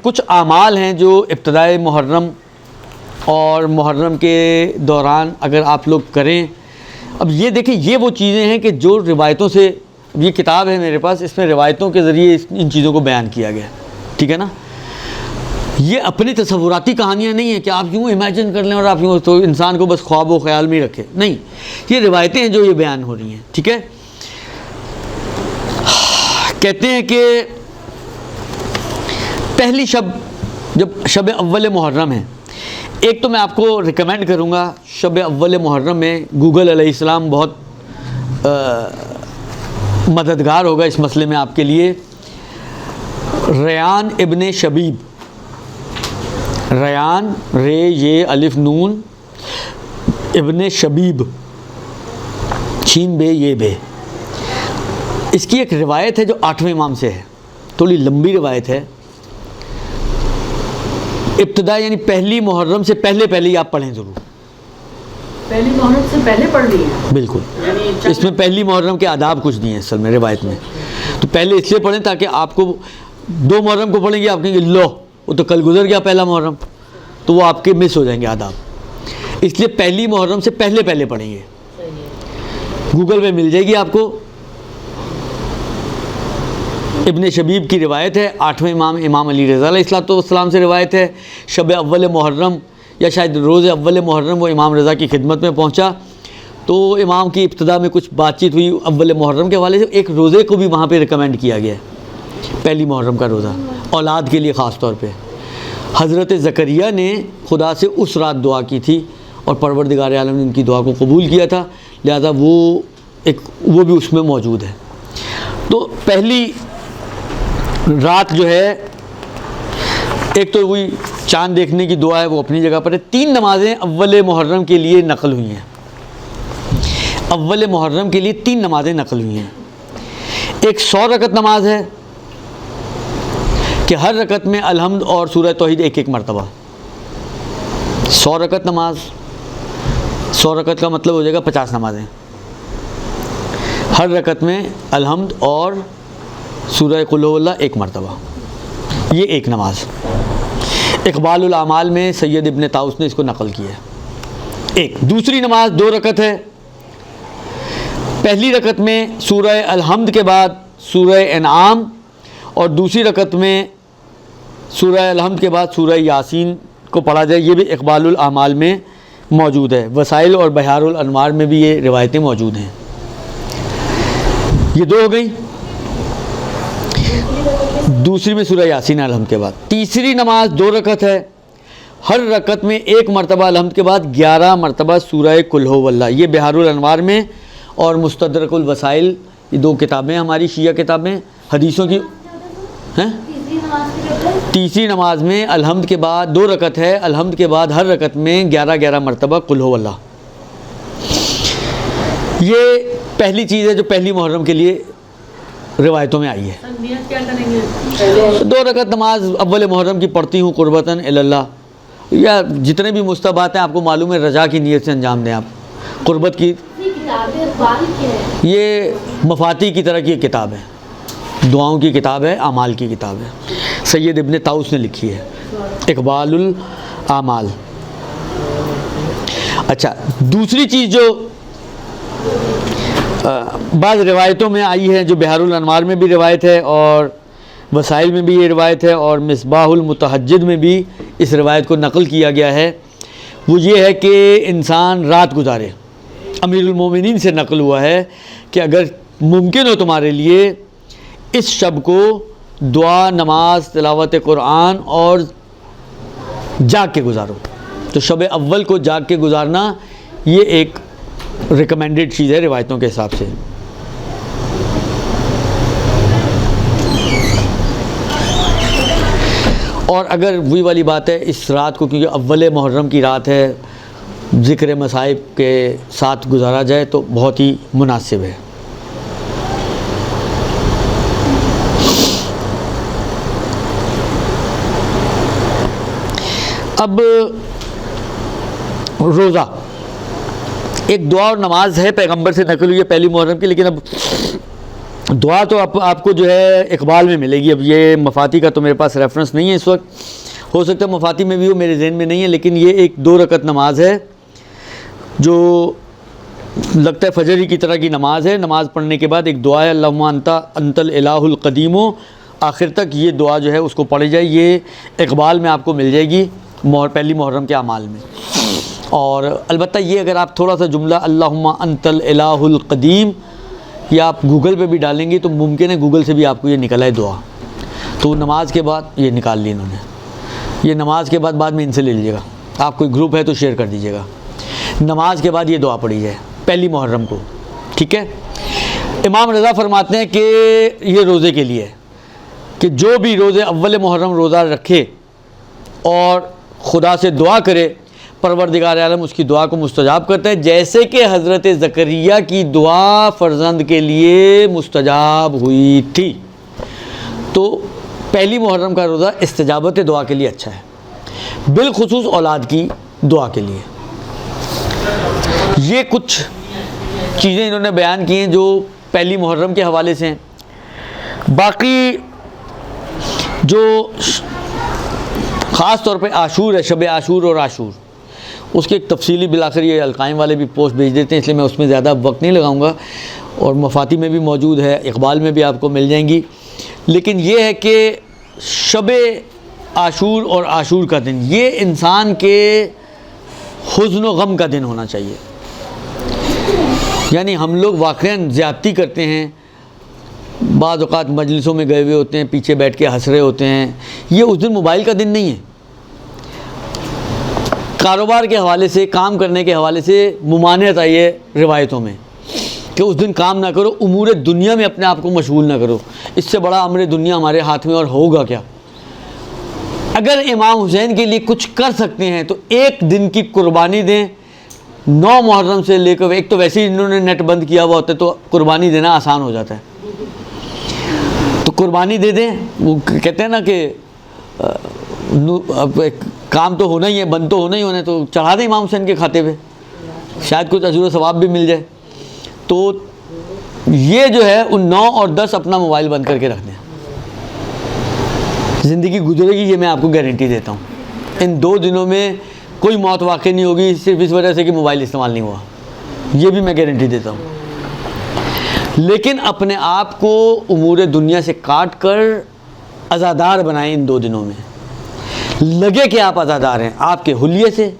کچھ اعمال ہیں جو ابتدائے محرم اور محرم کے دوران اگر آپ لوگ کریں. اب یہ دیکھیں یہ وہ چیزیں ہیں کہ جو روایتوں سے، یہ کتاب ہے میرے پاس، اس میں روایتوں کے ذریعے ان چیزوں کو بیان کیا گیا ہے. ٹھیک ہے نا. یہ اپنی تصوراتی کہانیاں نہیں ہیں کہ آپ یوں امیجن کر لیں اور آپ یوں تو انسان کو بس خواب و خیال میں ہی رکھے. نہیں، یہ روایتیں ہیں جو یہ بیان ہو رہی ہیں. ٹھیک ہے. کہتے ہیں کہ پہلی شب، جب شب اول محرم ہے، ایک تو میں آپ کو ریکمینڈ کروں گا شب اول محرم میں گوگل علیہ السلام بہت مددگار ہوگا اس مسئلے میں آپ کے لیے. ریان ابن شبیب، ریان رے یہ الف نون ابن شبیب چھین بے یہ بے، اس کی ایک روایت ہے جو 8ویں امام سے ہے. تھوڑی لمبی روایت ہے. ابتدا یعنی پہلی محرم سے پہلے ہی آپ پڑھیں ضرور. پہلی محرم سے پہلے پڑھ لی ہے بالکل. اس میں پہلی محرم کے آداب کچھ نہیں ہیں اصل میں روایت میں. تو پہلے اس لیے پڑھیں تاکہ آپ کو 2 محرم کو پڑھیں گے آپ کہیں گے لو وہ تو کل گزر گیا پہلا محرم، تو وہ آپ کے مس ہو جائیں گے آداب. اس لیے پہلی محرم سے پہلے پڑھیں گے. گوگل پہ مل جائے گی آپ کو. ابن شبیب کی روایت ہے، 8ویں امام امام علی رضا علیہ السلام سے روایت ہے. شب اول محرم یا شاید روز اول محرم وہ امام رضا کی خدمت میں پہنچا تو امام کی ابتدا میں کچھ بات چیت ہوئی اول محرم کے حوالے سے. ایک روزے کو بھی وہاں پہ ریکمینڈ کیا گیا ہے، پہلی محرم کا روزہ اولاد کے لیے خاص طور پہ. حضرت زکریا نے خدا سے اس رات دعا کی تھی اور پروردگار عالم نے ان کی دعا کو قبول کیا تھا، لہذا وہ بھی اس میں موجود ہے. تو پہلی رات جو ہے، ایک تو وہی چاند دیکھنے کی دعا ہے وہ اپنی جگہ پر ہے. 3 نمازیں اول محرم کے لیے نقل ہوئی ہیں. اول محرم کے لیے 3 نمازیں نقل ہوئی ہیں. ایک 100 رکعت نماز ہے کہ ہر رکعت میں الحمد اور سورہ توحید ایک مرتبہ. 100 رکعت نماز، 100 رکعت کا مطلب ہو جائے گا 50 نمازیں. ہر رکعت میں الحمد اور سورہ قل هو اللہ ایک مرتبہ. یہ ایک نماز. اقبال الاعمال میں سید ابن طاؤس نے اس کو نقل کیا ہے. ایک دوسری نماز 2 رکعت ہے. پہلی رکعت میں سورہ الحمد کے بعد سورہ انعام اور دوسری رکعت میں سورہ الحمد کے بعد سورہ یاسین کو پڑھا جائے. یہ بھی اقبال الاعمال میں موجود ہے. وسائل اور بحار الانوار میں بھی یہ روایتیں موجود ہیں. یہ 2 ہو گئی. دوسری میں سورہ یاسین الحمد کے بعد. تیسری نماز 2 رکعت ہے. ہر رکعت میں 1 مرتبہ الحمد کے بعد 11 مرتبہ سورہ قل هو اللہ. یہ بحار الانوار میں اور مستدرک الوسائل، یہ 2 کتابیں ہماری شیعہ کتابیں حدیثوں کی ہیں. تیسری نماز میں الحمد کے بعد 2 رکعت ہے. الحمد کے بعد ہر رکعت میں 11 مرتبہ قل هو اللہ. یہ پہلی چیز ہے جو پہلی محرم کے لیے روایتوں میں آئی ہے. نیت کیا کریں گے؟ 2 رکعت نماز اول محرم کی پڑھتی ہوں قربتاً الی اللہ، یا جتنے بھی مستحبات ہیں آپ کو معلوم ہے رضا کی نیت سے انجام دیں آپ. قربت کی یہ مفاتی کی طرح کی ایک کتاب ہے، دعاؤں کی کتاب ہے، اعمال کی کتاب ہے. سید ابن طاؤس نے لکھی ہے، اقبال الاعمال. اچھا، دوسری چیز جو بعض روایتوں میں آئی ہے، جو بحار الانوار میں بھی روایت ہے اور وسائل میں بھی یہ روایت ہے اور مصباح المتحجد میں بھی اس روایت کو نقل کیا گیا ہے، وہ یہ ہے کہ انسان رات گزارے. امیر المومنین سے نقل ہوا ہے کہ اگر ممکن ہو تمہارے لیے اس شب کو دعا، نماز، تلاوت قرآن اور جاگ کے گزارو. تو شب اول کو جاگ کے گزارنا یہ ایک ریکمینڈڈ چیز ہے روایتوں کے حساب سے. اور اگر وہی والی بات ہے اس رات کو کیونکہ اول محرم کی رات ہے، ذکر مصائب کے ساتھ گزارا جائے تو بہت ہی مناسب ہے. اب روزہ ایک دعا اور نماز ہے، پیغمبر سے نقل ہوئی ہے پہلی محرم کی، لیکن اب دعا تو آپ کو جو ہے اقبال میں ملے گی. اب یہ مفاتی کا تو میرے پاس ریفرنس نہیں ہے اس وقت, ہو سکتا ہے مفاتی میں بھی ہو, میرے ذہن میں نہیں ہے, لیکن یہ ایک 2 رکعت نماز ہے جو لگتا ہے فجر ہی کی طرح کی نماز ہے. نماز پڑھنے کے بعد ایک دعا ہے, اللہم انت الالہ القدیم, آخر تک یہ دعا جو ہے اس کو پڑھی جائے. یہ اقبال میں آپ کو مل جائے گی پہلی محرم کے اعمال میں. اور البتہ یہ اگر آپ تھوڑا سا جملہ اللہم انت الالہ القدیم یا آپ گوگل پہ بھی ڈالیں گے تو ممکن ہے گوگل سے بھی آپ کو یہ نکل آئے دعا. تو نماز کے بعد یہ نکال لی انہوں نے, یہ نماز کے بعد میں ان سے لے لیجیے گا, آپ کوئی گروپ ہے تو شیئر کر دیجیے گا. نماز کے بعد یہ دعا پڑھی جائے پہلی محرم کو, ٹھیک ہے. امام رضا فرماتے ہیں کہ یہ روزے کے لیے کہ جو بھی روزے اول محرم روزہ رکھے اور خدا سے دعا کرے, پروردگار عالم اس کی دعا کو مستجاب کرتا ہے, جیسے کہ حضرت زکریا کی دعا فرزند کے لیے مستجاب ہوئی تھی. تو پہلی محرم کا روزہ استجابت دعا کے لیے اچھا ہے, بالخصوص اولاد کی دعا کے لیے. یہ کچھ چیزیں انہوں نے بیان کی ہیں جو پہلی محرم کے حوالے سے ہیں. باقی جو خاص طور پہ عاشور ہے, شب عاشور اور عاشور, اس کی ایک تفصیلی بالآخر یہ القائم والے بھی پوسٹ بھیج دیتے ہیں, اس لیے میں اس میں زیادہ وقت نہیں لگاؤں گا, اور مفاتی میں بھی موجود ہے, اقبال میں بھی آپ کو مل جائیں گی. لیکن یہ ہے کہ شب عاشور اور عاشور کا دن یہ انسان کے حزن و غم کا دن ہونا چاہیے. یعنی ہم لوگ واقعاً زیادتی کرتے ہیں, بعض اوقات مجلسوں میں گئے ہوئے ہوتے ہیں, پیچھے بیٹھ کے ہنس رہے ہوتے ہیں. یہ اس دن موبائل کا دن نہیں ہے. کاروبار کے حوالے سے, کام کرنے کے حوالے سے ممانعت آئی ہے روایتوں میں کہ اس دن کام نہ کرو, امور دنیا میں اپنے آپ کو مشغول نہ کرو. اس سے بڑا امر دنیا ہمارے ہاتھ میں اور ہوگا کیا. اگر امام حسین کے لیے کچھ کر سکتے ہیں تو ایک دن کی قربانی دیں. 9 محرم سے لے کر, ایک تو ویسے ہی انہوں نے نیٹ بند کیا ہوا ہوتا ہے تو قربانی دینا آسان ہو جاتا ہے, تو قربانی دے دیں. وہ کہتے ہیں نا کہ اب کام تو ہونا ہی ہے, بند تو ہونا ہی ہونا ہے, تو چڑھا دیں امام حسین کے کھاتے پہ, شاید کچھ اجر و ثواب بھی مل جائے. تو یہ جو ہے ان 9 اور 10 اپنا موبائل بند کر کے رکھ دیں, زندگی گزرے گی, یہ میں آپ کو گارنٹی دیتا ہوں. ان 2 دنوں میں کوئی موت واقع نہیں ہوگی صرف اس وجہ سے کہ موبائل استعمال نہیں ہوا, یہ بھی میں گارنٹی دیتا ہوں. لیکن اپنے آپ کو امور دنیا سے کاٹ کر عزادار بنائیں. ان 2 دنوں میں لگے کہ آپ عزادار ہیں, آپ کے حلیے سے,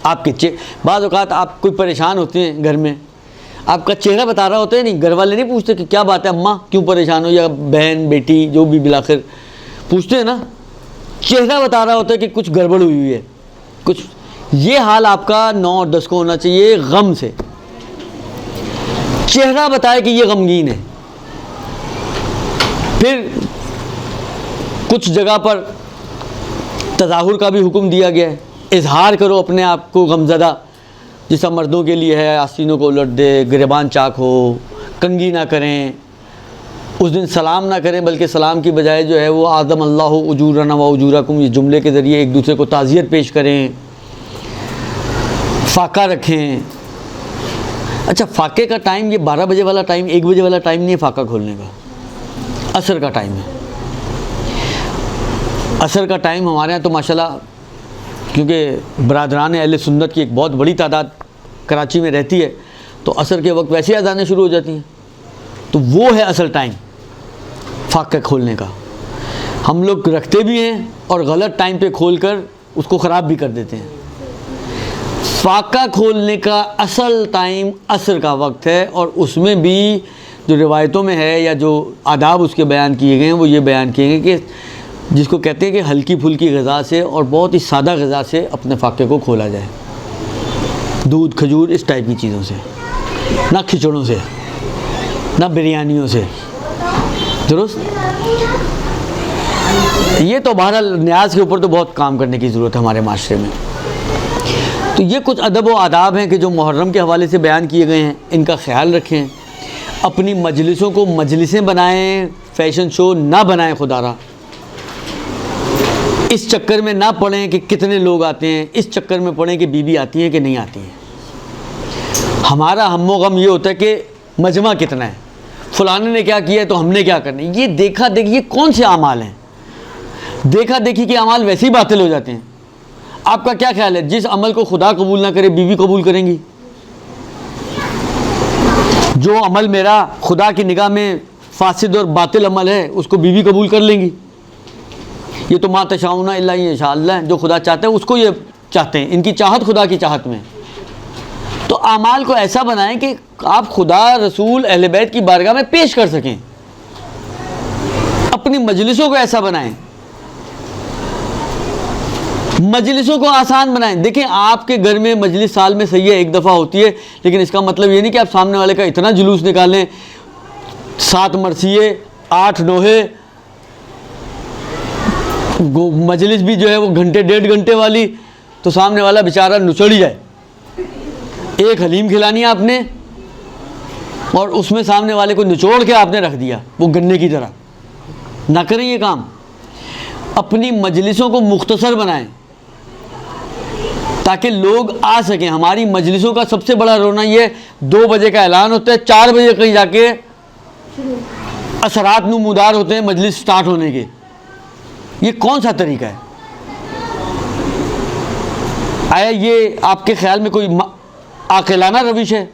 آپ کے بعض اوقات آپ کوئی پریشان ہوتے ہیں گھر میں, آپ کا چہرہ بتا رہا ہوتا ہے, نہیں گھر والے نہیں پوچھتے کہ کیا بات ہے اماں کیوں پریشان ہو, یا بہن بیٹی جو بھی بالآخر پوچھتے ہیں نا, چہرہ بتا رہا ہوتا ہے کہ کچھ گڑبڑ ہوئی ہے کچھ. یہ حال آپ کا 9 اور 10 کو ہونا چاہیے. غم سے چہرہ بتائے کہ یہ غمگین ہے. پھر کچھ جگہ پر تظاہر کا بھی حکم دیا گیا ہے, اظہار کرو اپنے آپ کو غمزدہ, جیسا مردوں کے لیے ہے آستینوں کو الٹ دے, گریبان چاک ہو, کنگھی نہ کریں, اس دن سلام نہ کریں بلکہ سلام کی بجائے جو ہے وہ اعظم اللہ اجورنا و اجورکم, یہ جملے کے ذریعے ایک دوسرے کو تعزیت پیش کریں. فاقہ رکھیں. اچھا فاقے کا ٹائم یہ 12 بجے والا ٹائم, 1 بجے والا ٹائم نہیں ہے فاقہ کھولنے کا, عصر کا ٹائم ہے. عصر کا ٹائم ہمارے یہاں تو ماشاءاللہ کیونکہ برادران اہل سنت کی ایک بہت بڑی تعداد کراچی میں رہتی ہے, تو عصر کے وقت ویسے اذانیں شروع ہو جاتی ہیں, تو وہ ہے اصل ٹائم فاقہ کھولنے کا. ہم لوگ رکھتے بھی ہیں اور غلط ٹائم پہ کھول کر اس کو خراب بھی کر دیتے ہیں. فاقہ کھولنے کا اصل ٹائم عصر کا وقت ہے, اور اس میں بھی جو روایتوں میں ہے یا جو آداب اس کے بیان کیے گئے ہیں وہ یہ بیان کیے گئے کہ جس کو کہتے ہیں کہ ہلکی پھلکی غذا سے اور بہت ہی سادہ غذا سے اپنے فاقے کو کھولا جائے. دودھ کھجور اس ٹائپ کی چیزوں سے, نہ کھچڑوں سے, نہ بریانیوں سے. درست. یہ تو بہرحال نیاز کے اوپر تو بہت کام کرنے کی ضرورت ہے ہمارے معاشرے میں. تو یہ کچھ ادب و آداب ہیں کہ جو محرم کے حوالے سے بیان کیے گئے ہیں, ان کا خیال رکھیں. اپنی مجلسوں کو مجلسیں بنائیں, فیشن شو نہ بنائیں خدا را. اس چکر میں نہ پڑھیں کہ کتنے لوگ آتے ہیں, اس چکر میں پڑھیں کہ بیوی آتی ہیں کہ نہیں آتی ہیں. ہمارا ہم و غم یہ ہوتا ہے کہ مجمع کتنا ہے, فلانے نے کیا کیا ہے تو ہم نے کیا کرنا ہے. یہ دیکھا دیکھی، یہ کون سے اعمال ہیں؟ دیکھا دیکھی کے اعمال ویسے ہی باطل ہو جاتے ہیں. آپ کا کیا خیال ہے جس عمل کو خدا قبول نہ کرے بیوی قبول کریں گی؟ جو عمل میرا خدا کی نگاہ میں فاسد اور باطل عمل ہے اس کو بیوی قبول کر لیں گی؟ یہ تو ما تشاؤون الا ان یشاء اللہ ہے، جو خدا چاہتا ہے اس کو یہ چاہتے ہیں، ان کی چاہت خدا کی چاہت میں. تو اعمال کو ایسا بنائیں کہ آپ خدا، رسول، اہل بیت کی بارگاہ میں پیش کر سکیں. اپنی مجلسوں کو ایسا بنائیں، مجلسوں کو آسان بنائیں. دیکھیں آپ کے گھر میں مجلس سال میں صحیح ہے ایک دفعہ ہوتی ہے، لیکن اس کا مطلب یہ نہیں کہ آپ سامنے والے کا اتنا جلوس نکالیں، 7 مرثیے، 8 نوحے، مجلس بھی جو ہے وہ گھنٹے 1.5 گھنٹے والی، تو سامنے والا بیچارہ نچڑ ہی جائے. ایک حلیم کھلانی ہے آپ نے اور اس میں سامنے والے کو نچوڑ کے آپ نے رکھ دیا وہ گنے کی طرح. نہ کریں یہ کام. اپنی مجلسوں کو مختصر بنائیں تاکہ لوگ آ سکیں. ہماری مجلسوں کا سب سے بڑا رونا یہ 2 بجے کا اعلان ہوتا ہے، 4 بجے کہیں جا کے اثرات نمودار ہوتے ہیں مجلس سٹارٹ ہونے کے. یہ کون سا طریقہ ہے؟ آیا یہ آپ کے خیال میں کوئی عاقلانہ روش ہے؟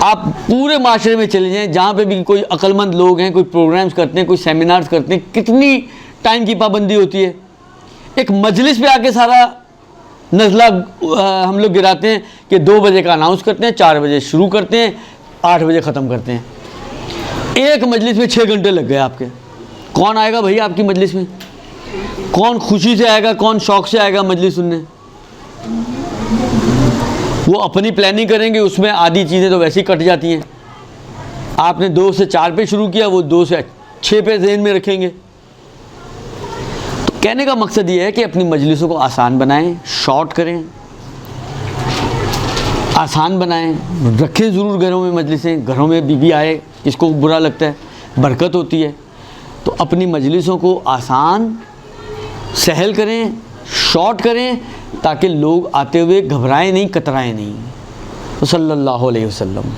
آپ پورے معاشرے میں چلے جائیں، جہاں پہ بھی کوئی عقل مند لوگ ہیں، کوئی پروگرامز کرتے ہیں، کوئی سیمینارز کرتے ہیں، کتنی ٹائم کی پابندی ہوتی ہے. ایک مجلس پہ آ کے سارا نزلہ ہم لوگ گراتے ہیں کہ 2 بجے کا اناؤنس کرتے ہیں، 4 بجے شروع کرتے ہیں، 8 بجے ختم کرتے ہیں. ایک مجلس میں 6 گھنٹے لگ گئے آپ کے. کون آئے گا بھائی آپ کی مجلس میں؟ کون خوشی سے آئے گا؟ کون شوق سے آئے گا مجلس سننے؟ وہ اپنی پلاننگ کریں گے، اس میں آدھی چیزیں تو ویسے ہی کٹ جاتی ہیں. آپ نے 2 سے 4 پہ شروع کیا، وہ 2 سے 6 پہ ذہن میں رکھیں گے. تو کہنے کا مقصد یہ ہے کہ اپنی مجلسوں کو آسان بنائیں، شارٹ کریں، آسان بنائیں. رکھیں ضرور گھروں میں مجلسیں، گھروں میں بیوی آئے، کس کو برا لگتا ہے؟ برکت ہوتی ہے. تو اپنی مجلسوں کو آسان، سہل کریں، شارٹ کریں تاکہ لوگ آتے ہوئے گھبرائیں نہیں، کترائیں نہیں. صلی اللہ علیہ وسلم.